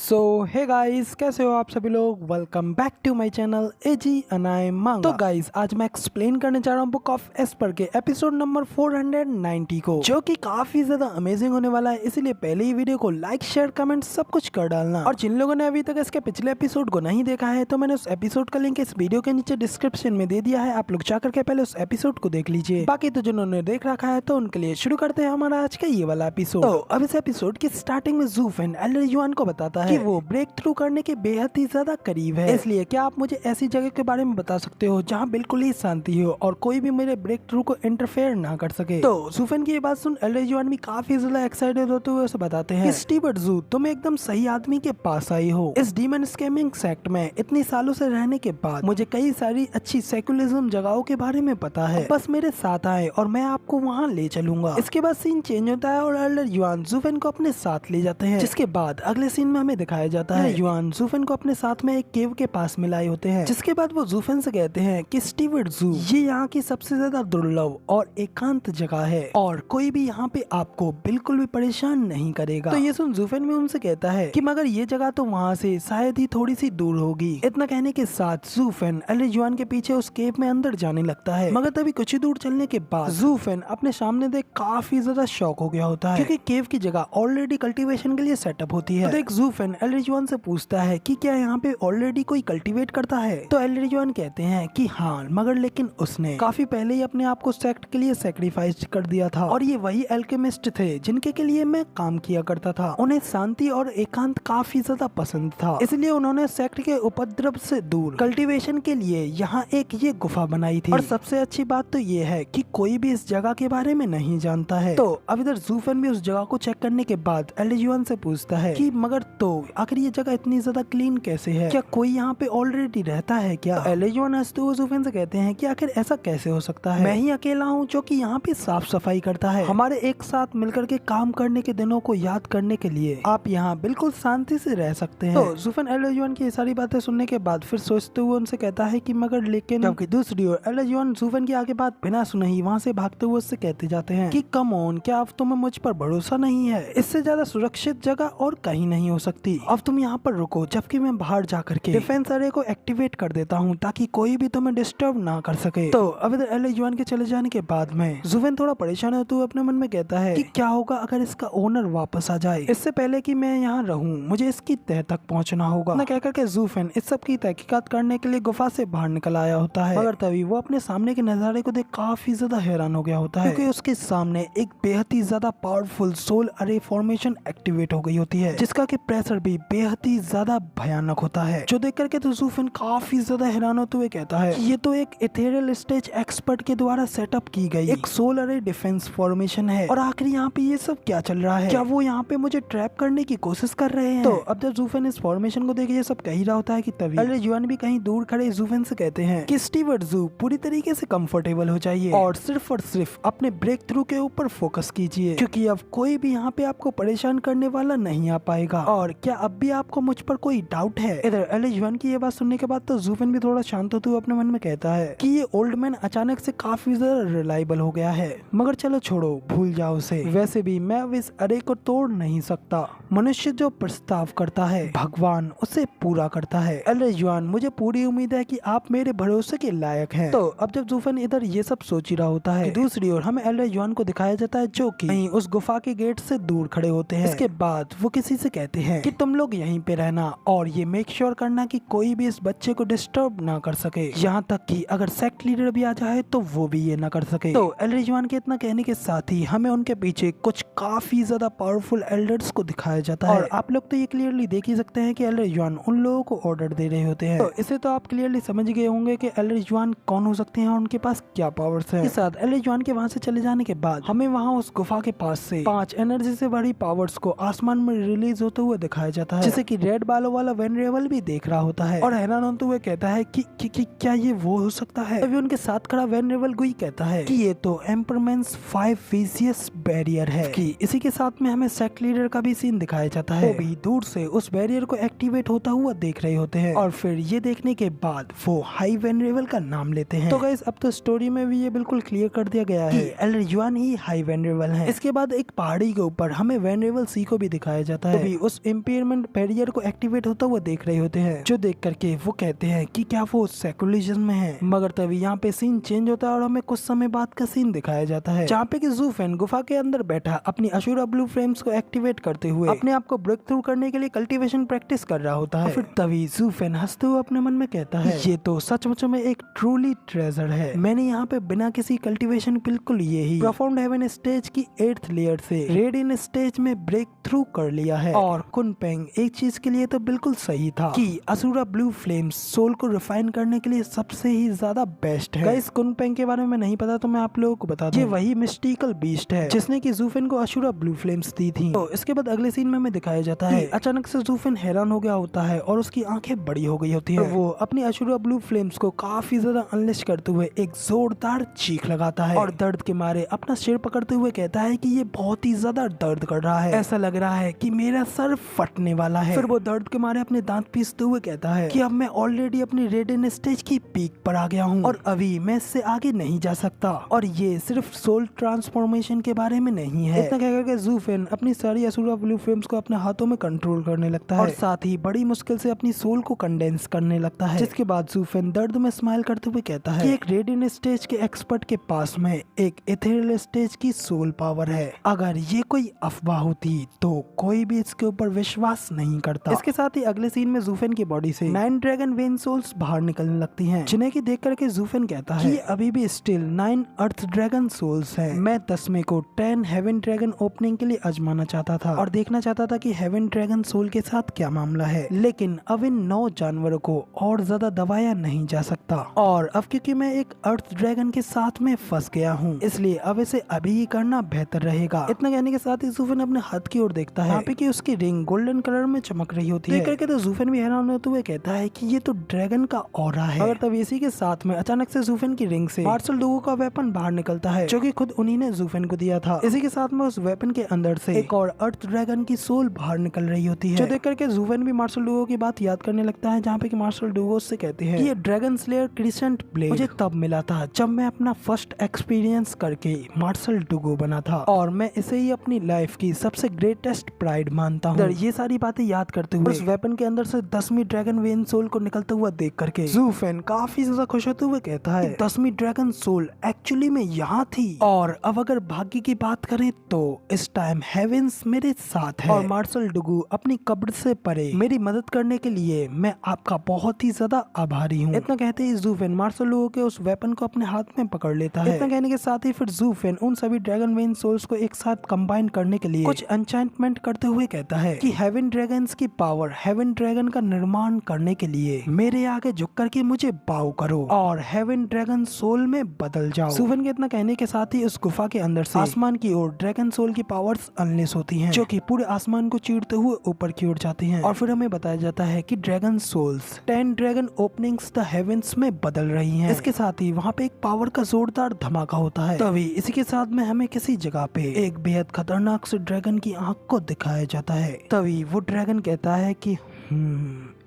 सो hey guys, कैसे हो आप सभी लोग। Welcome back to my channel एजी अनाय मांगा। तो गाइस, आज मैं एक्सप्लेन करने जा रहा हूँ बुक ऑफ एस्पर के एपिसोड नंबर 490 को, जो कि काफी ज्यादा अमेजिंग होने वाला है। इसीलिए पहले ही वीडियो को लाइक शेयर कमेंट सब कुछ कर डालना। और जिन लोगों ने अभी तक इसके पिछले एपिसोड को नहीं देखा है तो मैंने उस एपिसोड का लिंक इस वीडियो के नीचे डिस्क्रिप्शन में दे दिया है, आप लोग जाकर के पहले उस एपिसोड को देख लीजिए। बाकी तो जिन्होंने देख रखा है तो उनके लिए शुरू करते हैं हमारा आज का ये वाला एपिसोड। तो अब इस एपिसोड की स्टार्टिंग में ज़ूफेन एल्डर युआन को बताता है कि वो ब्रेक थ्रू करने के बेहद ही ज्यादा करीब है। इसलिए क्या आप मुझे ऐसी जगह के बारे में बता सकते हो जहाँ बिल्कुल ही शांति हो और कोई भी मेरे ब्रेक थ्रू को इंटरफेयर ना कर सके। तो ज़ूफेन की ये बात सुन एल्डर युआन भी काफी ज्यादा एक्साइटेड होते हुए उसे बताते हैं कि स्टीवर्ट ज़ू, तुम एकदम सही आदमी के पास आई हो। इस डीमन स्कैमिंग सेक्ट में इतनी सालों से रहने के बाद मुझे कई सारी अच्छी सेकुलरिज्म जगहों के बारे में पता है। बस मेरे साथ आए और मैं आपको वहाँ ले चलूंगा। इसके बाद सीन चेंज होता है और एल्डर युआन ज़ूफेन को अपने साथ ले जाते हैं, जिसके बाद अगले सीन में हमें दिखाया जाता है युआन ज़ूफेन को अपने साथ में एक केव के पास मिलाए होते हैं। जिसके बाद वो ज़ूफेन से कहते हैं कि स्टीवर्ट ज़ू ये यहाँ की सबसे ज्यादा दुर्लभ और एकांत जगह है और कोई भी यहाँ पे आपको बिल्कुल भी परेशान नहीं करेगा। तो ये सुन ज़ूफेन भी उनसे कहता है कि मगर ये जगह तो वहाँ से शायद ही थोड़ी सी दूर होगी। इतना कहने के साथ ज़ूफेन एल्डर युआन के पीछे उस केव में अंदर जाने लगता है। मगर तभी कुछ ही दूर चलने के बाद ज़ूफेन अपने सामने देख काफी ज्यादा शॉक हो गया होता है, क्योंकि केव की जगह ऑलरेडी कल्टीवेशन के लिए सेटअप होती है। तो देख ज़ूफेन एल्डर युआन से पूछता है कि क्या यहाँ पे ऑलरेडी कोई कल्टीवेट करता है। तो एल्डर युआन कहते हैं कि हाँ, मगर लेकिन उसने काफी पहले ही अपने आप को सेक्ट के लिए सेक्रीफाइस कर दिया था और ये वही एल्केमिस्ट थे जिनके के लिए मैं काम किया करता था। उन्हें शांति और एकांत काफी ज्यादा पसंद था, इसलिए उन्होंने सेक्ट के उपद्रव से दूर कल्टीवेशन के लिए यहाँ एक ये गुफा बनाई थी। और सबसे अच्छी बात तो ये है कि कोई भी इस जगह के बारे में नहीं जानता है। तो अब इधर ज़ूफेन भी उस जगह को चेक करने के बाद एल्डर युआन से पूछता है कि मगर तो आखिर ये जगह इतनी ज्यादा क्लीन कैसे है, क्या कोई यहाँ पे ऑलरेडी रहता है क्या। एल्डर युआन हंसते हुए ज़ूफेन से कहते हैं कि आखिर ऐसा कैसे हो सकता है, मैं ही अकेला हूँ जो कि यहाँ पे साफ सफाई करता है। हमारे एक साथ मिलकर के काम करने के दिनों को याद करने के लिए आप यहाँ बिल्कुल शांति से रह सकते हैं। तो ज़ूफेन एल्डर युआन की सारी बातें सुनने के बाद फिर सोचते हुए उनसे कहता है कि मगर लेकिन, जबकि दूसरी ओर एल्डर युआन ज़ूफेन की आगे बात बिना सुने ही वहाँ से भागते हुए उससे कहते जाते हैं कि कम ऑन, क्या अब तुम्हें मुझ पर भरोसा नहीं है। इससे ज्यादा सुरक्षित जगह और कहीं नहीं हो सकती। अब तुम यहाँ पर रुको जबकि मैं बाहर जाकर के डिफेंस एरिया को एक्टिवेट कर देता हूँ ताकि कोई भी तुम्हें डिस्टर्ब ना कर सके। तो अब इधर एल्डर युआन के चले जाने के बाद में ज़ूफेन थोड़ा परेशान होते हुए अपने मन में कहता है कि क्या होगा अगर इसका ओनर वापस आ जाए। इससे पहले कि मैं यहाँ रहूँ मुझे इसकी तह तक पहुँचना होगा। न कहकर के ज़ूफेन इस सब की तहकीकात करने के लिए गुफा से बाहर निकल आया होता है, मगर तभी वो अपने सामने के नजारे को देख काफी ज्यादा हैरान हो गया होता है, क्योंकि उसके सामने एक बेहद ही ज्यादा पावरफुल सोल अरे फॉर्मेशन एक्टिवेट हो गई होती है, जिसका कि प्रेशर भी बेहद ही ज्यादा भयानक होता है। जो देख करके तो ज़ूफेन काफी ज्यादा हैरान होते हुए कहता है कि ये तो एक इथेरियल स्टेज एक्सपर्ट के द्वारा सेटअप की गई एक सोल अरे डिफेंस फॉर्मेशन है, और आखिर यहाँ पे ये सब क्या चल रहा है, क्या वो यहाँ पे मुझे ट्रैप करने की कोशिश कर रहे हैं। तो अब जब ज़ूफेन इस फॉर्मेशन को देख ये सब कह ही रहा होता है कि तभी एल्डर युआन भी कहीं दूर खड़े ज़ूफेन से कहते हैं कि स्टीवर्ट ज़ू पूरी तरीके से कंफर्टेबल हो जाइए और सिर्फ अपने ब्रेक थ्रू के ऊपर फोकस कीजिए, क्योंकि अब कोई भी यहाँ पे आपको परेशान करने वाला नहीं आ पाएगा। और क्या अब भी आपको मुझ पर कोई डाउट है। इधर एल्डर युआन की ये बात सुनने के बाद तो ज़ूफेन भी थोड़ा शांत होते हुए अपने मन में कहता है कि ये ओल्ड मैन अचानक से काफी ज्यादा रिलायबल हो गया है, मगर चलो छोड़ो, भूल जाओ उसे। वैसे भी मैं अब इस अरे को तोड़ नहीं सकता। मनुष्य जो प्रस्ताव करता है भगवान उसे पूरा करता है। एल्डर युआन, मुझे पूरी उम्मीद है कि आप मेरे भरोसे के लायक हैं। तो अब जब ज़ूफेन इधर ये सब सोच ही रहा होता है, दूसरी ओर हमें एल्डर युआन को दिखाया जाता है जो कि कहीं उस गुफा के गेट से दूर खड़े होते हैं। इसके बाद वो किसी से कहते हैं कि तुम लोग यहीं पे रहना और ये मेक श्योर करना कि कोई भी इस बच्चे को डिस्टर्ब ना कर सके, यहाँ तक कि अगर सेक्ट लीडर भी आ जाए तो वो भी ये ना कर सके। तो एल्डर युआन के इतना कहने के साथ ही हमें उनके पीछे कुछ काफी ज्यादा पावरफुल एल्डर्स को दिखाया जाता है, और आप लोग तो ये क्लियरली देख ही सकते हैं कि एल्डर युआन उन लोगों को ऑर्डर दे रहे होते हैं। तो इसे तो आप क्लियरली समझ गए होंगे कि एल्डर युआन कौन हो सकते हैं और उनके पास क्या पावर्स हैं। इस साथ एल्डर युआन के वहाँ से चले जाने के बाद हमें वहाँ उस गुफा के पास से 5 एनर्जी से भरी पावर्स को आसमान में रिलीज होते हुए दिखाया जाता है, जैसे कि रेड बालों वाला वेनरेबल भी देख रहा होता है और हैरान होते हुए कहता है कि क्या ये वो हो सकता है। तभी उनके साथ खड़ा वेनरेबल गुई कहता है कि ये तो एम्परमेंट्स 5 विजियस बैरियर है। कि इसी के साथ में हमें सेक्ट लीडर का भी सीन दिखाया जाता है, वो भी दूर से उस बैरियर को एक्टिवेट होता हुआ देख रहे होते हैं, और फिर ये देखने के बाद वो हाई वेनरेबल का नाम लेते हैं। तो गाइस, अब तो स्टोरी में भी ये बिल्कुल क्लियर कर दिया गया है कि एल्डर युआन ही हाई वेनरेबल है। इसके बाद एक पहाड़ी के ऊपर हमें वेनरेबल सी को भी दिखाया जाता है। उस इम्पीरियल एनवायरमेंट बैरियर को एक्टिवेट होता हुआ देख रहे होते हैं, जो देख करके वो कहते हैं कि क्या वो सेकुलरिज्म में है। मगर तभी यहाँ पे सीन चेंज होता है और हमें कुछ समय बाद का सीन दिखाया जाता है, जहाँ पे कि ज़ूफेन गुफा के अंदर बैठा अपनी अशुरा ब्लू फ्लेम्स को एक्टिवेट करते हुए अपने आप को ब्रेक थ्रू करने के लिए कल्टीवेशन प्रैक्टिस कर रहा होता है। फिर तभी ज़ूफेन हंसते हुए अपने मन में कहता है, ये तो सचमुच में एक ट्रूली ट्रेजर है। मैंने यहाँ पे बिना किसी कल्टीवेशन बिल्कुल यही प्रोफाउंड हेवन स्टेज की 8th लेयर से रेडियन स्टेज में ब्रेक थ्रू कर लिया है। और कुनपेंग एक चीज के लिए तो बिल्कुल सही था कि असुरा ब्लू फ्लेम्स सोल को रिफाइन करने के लिए सबसे ही ज्यादा बेस्ट है। गाइस, कुनपेंग के बारे में नहीं पता तो मैं आप लोगों को बता दूं, ये वही मिस्टिकल बीस्ट है जिसने की ज़ूफेन को असुरा ब्लू फ्लेम्स दी थी। तो इसके बाद अगले सीन में हमें दिखाया जाता है अचानक से ज़ूफेन हैरान हो गया होता है और उसकी आंखें बड़ी हो गई होती है। वो अपनी असुरा ब्लू फ्लेम्स को काफी ज्यादा अनलिश करते हुए एक जोरदार चीख लगाता है और दर्द के मारे अपना सिर पकड़ते हुए कहता है कि ये बहुत ही ज्यादा दर्द कर रहा है, ऐसा लग रहा है कि मेरा सर फटने वाला है। फिर वो दर्द के मारे अपने दांत पीसते हुए कहता है कि अब मैं ऑलरेडी अपनी रेडियन स्टेज की पीक पर आ गया हूँ और अभी मैं इससे आगे नहीं जा सकता। और ये सिर्फ सोल ट्रांसफॉर्मेशन के बारे में नहीं है। इतना कह करके ज़ूफेन अपनी सारी असुरा ब्लू फ्लेम्स को अपने हाथों में कंट्रोल करने लगता है और साथ ही बड़ी मुश्किल से अपनी सोल को कंडेंस करने लगता है। जिसके बाद ज़ूफेन दर्द में स्माइल करते हुए कहता है कि एक रेडियन स्टेज के एक्सपर्ट के पास में एक इथेरियल स्टेज की सोल पावर है। अगर ये कोई अफवाह होती तो कोई भी इसके ऊपर विश्वास नहीं करता। इसके साथ ही अगले सीन में ज़ूफेन की बॉडी से 9 ड्रैगन वेन सोल्स बाहर निकलने लगती हैं, जिन्हें की देख करके ज़ूफेन कहता है कि अभी भी स्टिल 9 अर्थ ड्रैगन सोल्स हैं। मैं 10वें को 10 हेवन ड्रैगन ओपनिंग के लिए आजमाना चाहता था और देखना चाहता था कि हेवन ड्रैगन सोल के साथ क्या मामला है, लेकिन अब इन 9 जानवरों को और ज्यादा दबाया नहीं जा सकता। और अब क्योंकि मैं एक अर्थ ड्रैगन के साथ में फंस गया हूँ, इसलिए अब इसे अभी ही करना बेहतर रहेगा। इतना कहने के साथ ही ज़ूफेन अपने हाथ की ओर देखता है, यहाँ पे कि उसकी रिंग गोल्डन कलर में चमक रही होती है। देख करके तो ज़ूफेन भी हैरान होते हुए कहता है कि ये तो ड्रैगन का ऑरा है। और तब इसी के साथ में अचानक से ज़ूफेन की रिंग से मार्शल डुगो का वेपन बाहर निकलता है, जो कि खुद उन्हीं ने ज़ूफेन को दिया था। इसी के साथ में उस वेपन के अंदर से एक और अर्थ ड्रैगन की सोल बाहर निकल रही होती है, जो देख करके ज़ूफेन भी मार्शल डुगो की बात याद करने लगता है, जहाँ पे कि मार्शल डुगो उससे कहते हैं कि ये ड्रैगन स्लेयर क्रिसेंट ब्लेड मुझे तब मिला था जब मैं अपना फर्स्ट एक्सपीरियंस करके मार्शल डुगो बना था और मैं इसे ही अपनी लाइफ की सबसे ग्रेटेस्ट प्राइड मानता हूँ। ये सारी बातें याद करते हुए उस वेपन के अंदर से 10वीं ड्रैगन वेन सोल को निकलता हुआ देख करके ज़ूफेन काफी ज्यादा खुश होते हुए कहता है 10वीं ड्रैगन सोल एक्चुअली में यहाँ थी। और अब अगर भाग्य की बात करें तो इस टाइम हेवेंस मेरे साथ है और मार्शल डुगो अपनी कब्र से परे मेरी मदद करने के लिए मैं आपका बहुत ही ज्यादा आभारी हूँ। इतना कहते ही ज़ूफेन मार्शल डुगो के उस वेपन को अपने हाथ में पकड़ लेता है। इतना कहने के साथ ही फिर ज़ूफेन उन सभी ड्रैगन वेन सोल्स को एक साथ कंबाइन करने के लिए कुछ एन्चेंटमेंट करते हुए कहता है कि हेवन ड्रैगन्स की पावर हेवन ड्रैगन का निर्माण करने के लिए मेरे आगे झुक करके मुझे बाव करो और हेवन ड्रैगन सोल में बदल जाओ। ज़ूफेन के इतना कहने के साथ ही उस गुफा के अंदर से आसमान की ओर ड्रैगन सोल की पावर्स अनलेस होती हैं, जो कि पूरे आसमान को चीरते हुए ऊपर की ओर जाती हैं। और फिर हमें बताया जाता है कि dragon souls 10 dragon openings the heavens में बदल रही हैं। इसके साथ ही वहाँ पे एक पावर का जोरदार धमाका होता है। तभी इसी के साथ में हमें किसी जगह पे एक बेहद खतरनाक से ड्रैगन की आंख को दिखाया जाता है। तभी वो ड्रैगन कहता है कि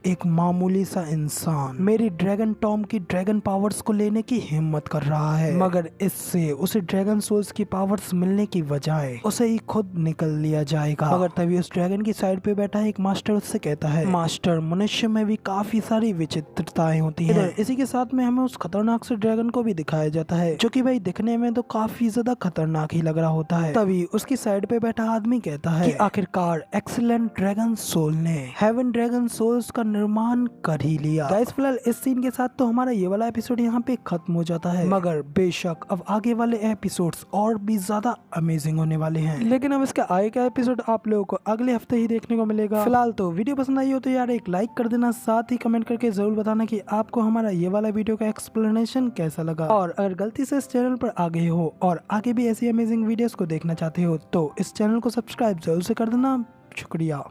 एक मामूली सा इंसान मेरी ड्रैगन टॉम की ड्रैगन पावर्स को लेने की हिम्मत कर रहा है, मगर इससे उसे ड्रैगन सोल्स की पावर्स मिलने की बजाय उसे ही खुद निकल लिया जाएगा। मगर तभी उस ड्रैगन की साइड पे बैठा एक मास्टर उससे कहता है, मास्टर मनुष्य में भी काफी सारी विचित्रताएं होती हैं। इसी के साथ में हमें उस खतरनाक से ड्रैगन को भी दिखाया जाता है, जो कि भाई दिखने में तो काफी ज्यादा खतरनाक ही लग रहा होता है। तभी उसकी साइड पे बैठा आदमी कहता है कि आखिरकार एक्सीलेंट ड्रैगन सोल ने हेवन ड्रैगन सोल्स का निर्माण कर ही लिया। गाइस, फिलहाल इस सीन के साथ तो हमारा ये वाला एपिसोड यहाँ पे खत्म हो जाता है, मगर बेशक अब आगे वाले एपिसोड्स और भी ज्यादा अमेजिंग होने वाले हैं। लेकिन अब इसका आगे का एपिसोड आप लोगों को अगले हफ्ते ही देखने को मिलेगा। फिलहाल तो वीडियो पसंद आई हो तो यार एक लाइक कर देना, साथ ही कमेंट करके जरूर बताना कि आपको हमारा ये वाला वीडियो का एक्सप्लेनेशन कैसा लगा। और अगर गलती से इस चैनल पर आ गए हो और आगे भी ऐसी अमेजिंग वीडियोस को देखना चाहते हो तो इस चैनल को सब्सक्राइब जरूर से कर देना। शुक्रिया।